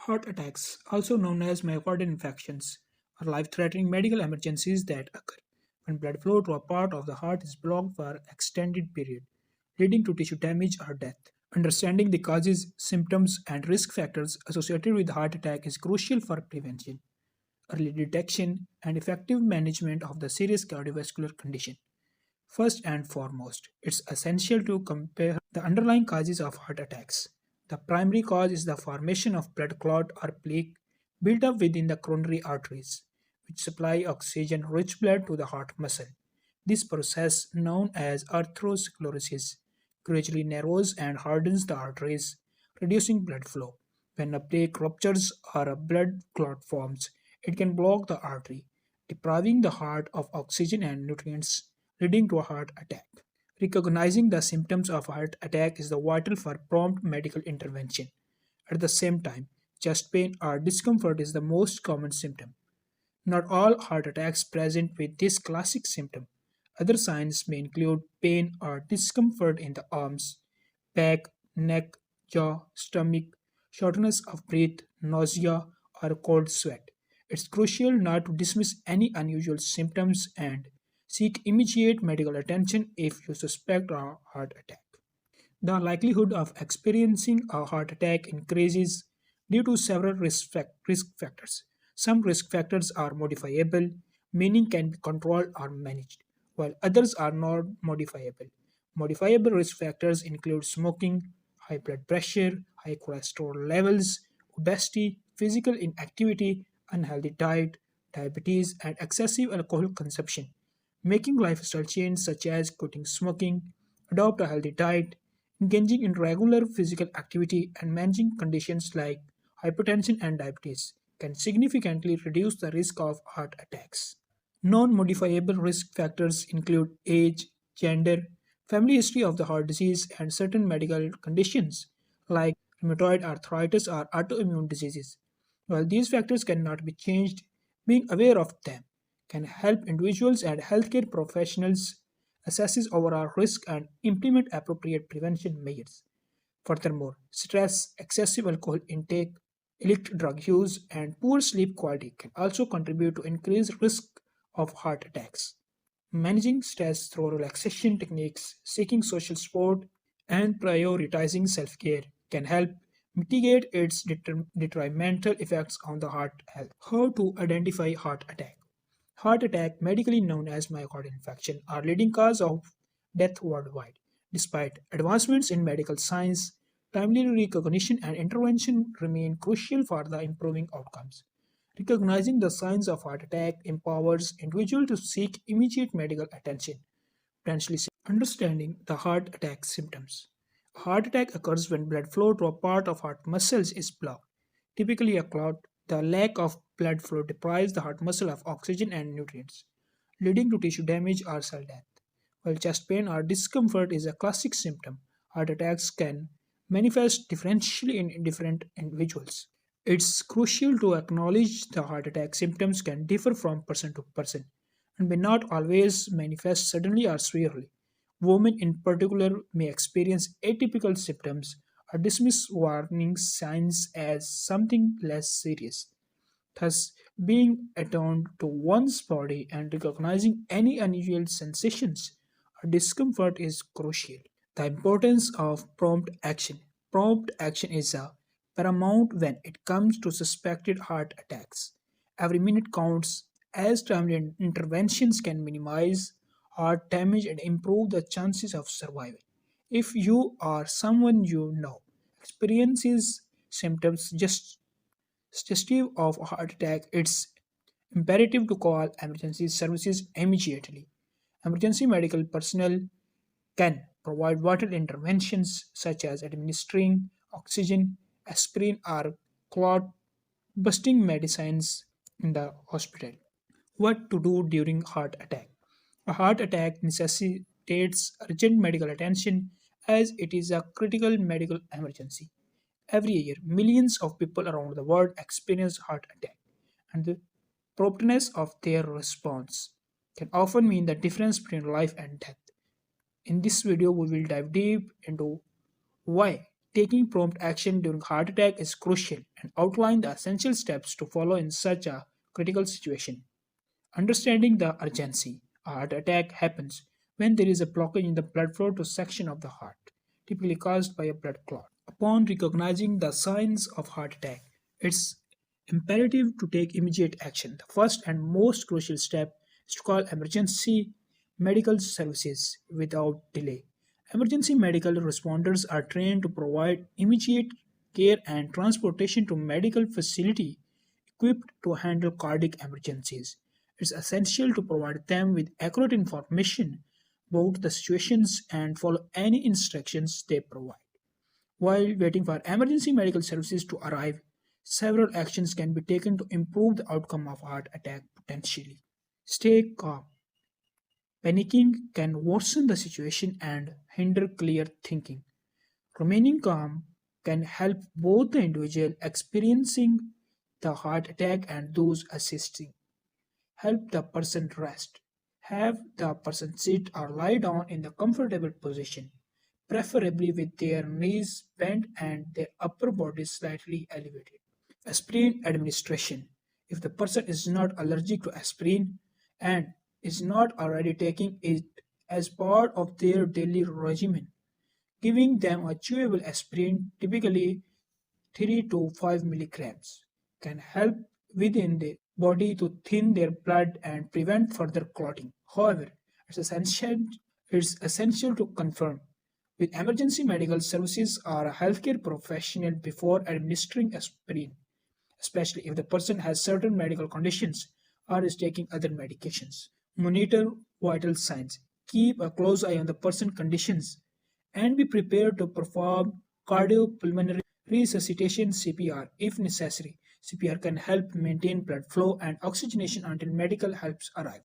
Heart attacks, also known as myocardial infarctions, are life-threatening medical emergencies that occur when blood flow to a part of the heart is blocked for an extended period, leading to tissue damage or death. Understanding the causes, symptoms, and risk factors associated with heart attack is crucial for prevention, early detection, and effective management of the serious cardiovascular condition. First and foremost, it's essential to compare the underlying causes of heart attacks. The primary cause is the formation of blood clot or plaque built up within the coronary arteries, which supply oxygen rich blood to the heart muscle. This process, known as atherosclerosis, gradually narrows and hardens the arteries, reducing blood flow. When a plaque ruptures or a blood clot forms, it can block the artery, depriving the heart of oxygen and nutrients, leading to a heart attack. Recognizing the symptoms of a heart attack is the vital for prompt medical intervention. At the same time, chest pain or discomfort is the most common symptom. Not all heart attacks present with this classic symptom. Other signs may include pain or discomfort in the arms, back, neck, jaw, stomach, shortness of breath, nausea, or cold sweat. It's crucial not to dismiss any unusual symptoms and seek immediate medical attention if you suspect a heart attack. The likelihood of experiencing a heart attack increases due to several risk factors. Some risk factors are modifiable, meaning can be controlled or managed, while others are not modifiable. Modifiable risk factors include smoking, high blood pressure, high cholesterol levels, obesity, physical inactivity, unhealthy diet, diabetes, and excessive alcohol consumption. Making lifestyle changes such as quitting smoking, adopt a healthy diet, engaging in regular physical activity, and managing conditions like hypertension and diabetes can significantly reduce the risk of heart attacks. Non modifiable risk factors include age, gender, family history of the heart disease, and certain medical conditions like rheumatoid arthritis or autoimmune diseases. While these factors cannot be changed, being aware of them can help individuals and healthcare professionals assess overall risk and implement appropriate prevention measures. Furthermore, stress, excessive alcohol intake, illicit drug use, and poor sleep quality can also contribute to increased risk of heart attacks. Managing stress through relaxation techniques, seeking social support, and prioritizing self care can help mitigate its detrimental effects on the heart health. How to identify heart attack? Heart attack, medically known as myocardial infarction, are leading cause of death worldwide. Despite advancements in medical science, timely recognition and intervention remain crucial for the improving outcomes. Recognizing the signs of heart attack empowers individuals to seek immediate medical attention, potentially understanding the heart attack symptoms. A heart attack occurs when blood flow to a part of heart muscles is blocked, typically a clot. The lack of blood flow deprives the heart muscle of oxygen and nutrients, leading to tissue damage or cell death. While chest pain or discomfort is a classic symptom, heart attacks can manifest differentially in different individuals. It's crucial to acknowledge the heart attack symptoms can differ from person to person and may not always manifest suddenly or severely. Women in particular may experience atypical symptoms or dismiss warning signs as something less serious. Thus, being attuned to one's body and recognizing any unusual sensations or discomfort is crucial. The importance of prompt action. Prompt action is a paramount when it comes to suspected heart attacks. Every minute counts, as timely interventions can minimize heart damage and improve the chances of survival. If you or someone you know experiences symptoms just suggestive of a heart attack, it's imperative to call emergency services immediately. Emergency medical personnel can provide vital interventions such as administering oxygen, aspirin, or clot busting medicines in the hospital. What to do during heart attack? A heart attack necessitates urgent medical attention as it is a critical medical emergency. Every year, millions of people around the world experience heart attack, and the promptness of their response can often mean the difference between life and death. In this video, we will dive deep into why Taking prompt action during heart attack is crucial and outline the essential steps to follow in such a critical situation. Understanding the urgency. A heart attack happens when there is a blockage in the blood flow to section of the heart, typically caused by a blood clot. Upon recognizing the signs of heart attack, it's imperative to take immediate action. The first and most crucial step is to call emergency medical services without delay. Emergency medical responders are trained to provide immediate care and transportation to medical facility equipped to handle cardiac emergencies. It's essential to provide them with accurate information about the situations and follow any instructions they provide. While waiting for emergency medical services to arrive, several actions can be taken to improve the outcome of heart attack potentially. Stay calm. Panicking can worsen the situation and hinder clear thinking. Remaining calm can help both the individual experiencing the heart attack and those assisting. Help the person rest. Have the person sit or lie down in the comfortable position, preferably with their knees bent and their upper body slightly elevated. Aspirin administration. If the person is not allergic to aspirin and is not already taking it as part of their daily regimen, giving them a chewable aspirin, typically 3 to 5 milligrams, can help within the body to thin their blood and prevent further clotting. However, it's essential to confirm with emergency medical services or a healthcare professional before administering aspirin, especially if the person has certain medical conditions or is taking other medications. Monitor vital signs. Keep a close eye on the person's conditions and be prepared to perform cardiopulmonary resuscitation CPR if necessary. CPR can help maintain blood flow and oxygenation until medical help arrives.